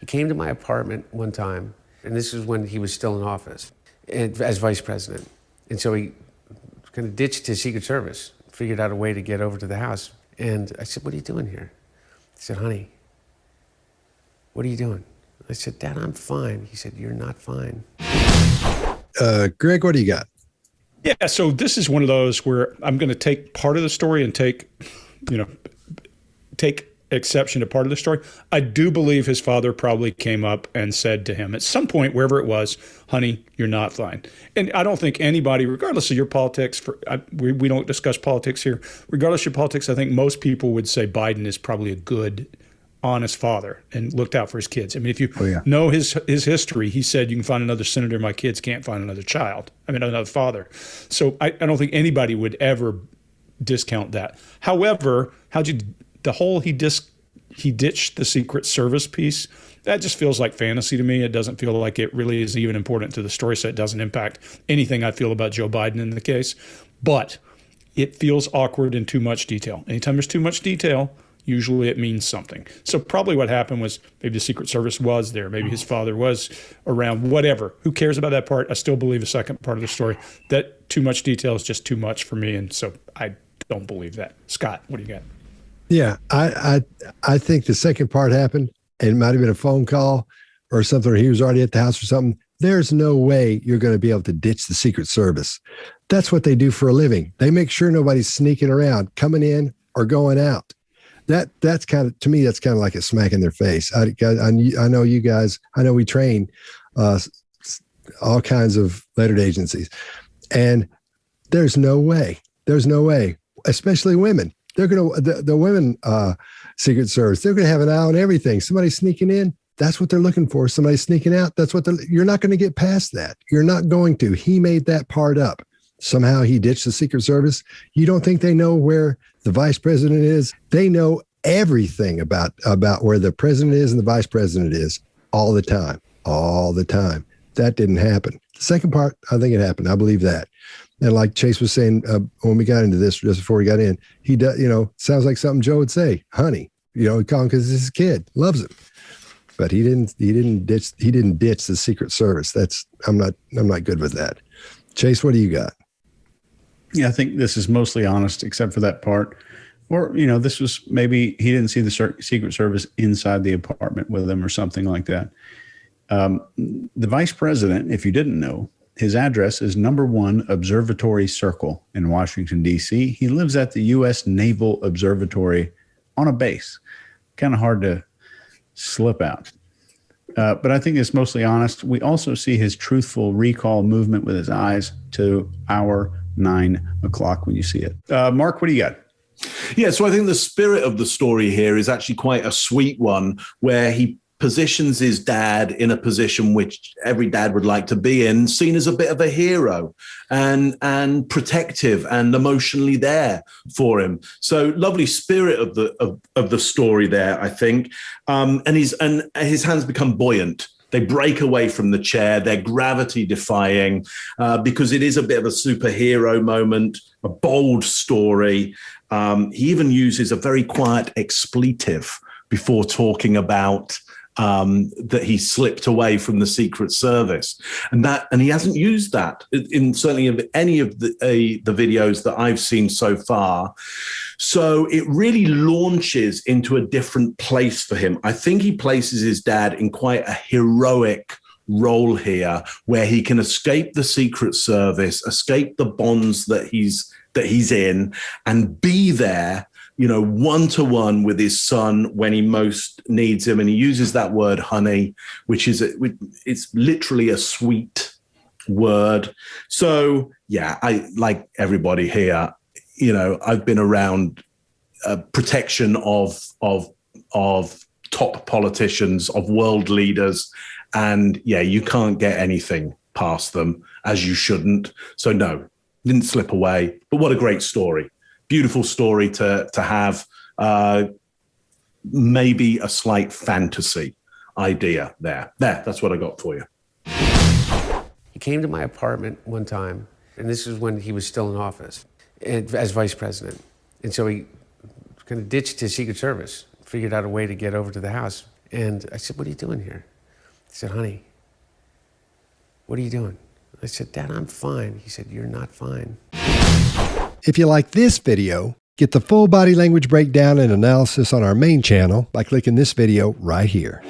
came to my apartment one time, and this is when he was still in office as vice president. And so he kind of ditched his Secret Service, figured out a way to get over to the house. And I said, "What are you doing here?" He said, "Honey, what are you doing?" I said, "Dad, I'm fine." He said, "You're not fine." Greg, what do you got? Yeah, so this is one of those where I'm going to take part of the story and take exception to part of the story. I do believe his father probably came up and said to him at some point, wherever it was, "Honey, you're not fine." And I don't think anybody, regardless of your politics, we don't discuss politics here, regardless of your politics, I think most people would say Biden is probably a good, honest father and looked out for his kids. I mean, if you know his history, he said, "You can find another senator, my kids can't find another father." So I don't think anybody would ever discount that. However, he ditched the Secret Service piece. That just feels like fantasy to me. It doesn't feel like it really is even important to the story, so it doesn't impact anything I feel about Joe Biden in the case. But it feels awkward and too much detail. Anytime there's too much detail, usually it means something. So probably what happened was maybe the Secret Service was there. Maybe his father was around, whatever. Who cares about that part? I still believe the second part of the story, that too much detail is just too much for me. And so I don't believe that. Scott, what do you got? Yeah, I think the second part happened, and it might have been a phone call or something, or he was already at the house or something. There's no way you're going to be able to ditch the Secret Service. That's what they do for a living. They make sure nobody's sneaking around, coming in or going out. That's kind of, to me, that's kind of like a smack in their face. I know you guys, I know we train all kinds of lettered agencies, and there's no way, especially women. They're going to, the women Secret Service, they're going to have an eye on everything. Somebody sneaking in, that's what they're looking for. Somebody sneaking out, you're not going to get past that. You're not going to. He made that part up. Somehow he ditched the Secret Service. You don't think they know where the vice president is? They know everything about where the president is and the vice president is all the time. That didn't happen. The second part, I think it happened. I believe that. And like Chase was saying when we got into this, just before we got in, he does, sounds like something Joe would say. "Honey," he call him because it's his kid, loves him. But he didn't ditch the Secret Service. I'm not good with that. Chase, what do you got? Yeah, I think this is mostly honest, except for that part. Or, this was maybe he didn't see the Secret Service inside the apartment with him or something like that. The vice president, if you didn't know, his address is number 1 Observatory Circle in Washington, D.C. He lives at the U.S. Naval Observatory on a base. Kind of hard to slip out. But I think it's mostly honest. We also see his truthful recall movement with his eyes to hour 9 o'clock when you see it. Mark, what do you got? Yeah, so I think the spirit of the story here is actually quite a sweet one, where he positions his dad in a position which every dad would like to be in, seen as a bit of a hero and protective and emotionally there for him. So lovely spirit of the story there, I think. And his hands become buoyant. They break away from the chair. They're gravity defying because it is a bit of a superhero moment, a bold story. He even uses a very quiet expletive before talking about that he slipped away from the Secret Service, and he hasn't used that in certainly of any of the videos that I've seen so far. So it really launches into a different place for him. I think he places his dad in quite a heroic role here, where he can escape the Secret Service, escape the bonds that he's in, and be there, one-to-one with his son when he most needs him. And he uses that word "honey," which is it's literally a sweet word. So yeah, I, like everybody here, I've been around protection of top politicians, of world leaders, and yeah, you can't get anything past them, as you shouldn't. So no, didn't slip away. But what a great story. Beautiful story to have, maybe a slight fantasy idea there. That's what I got for you. He came to my apartment one time, and this is when he was still in office as vice president. And so he kind of ditched his Secret Service, figured out a way to get over to the house. And I said, what are you doing here? He said, honey, what are you doing? I said, Dad, I'm fine. He said, you're not fine. If you like this video, get the full body language breakdown and analysis on our main channel by clicking this video right here.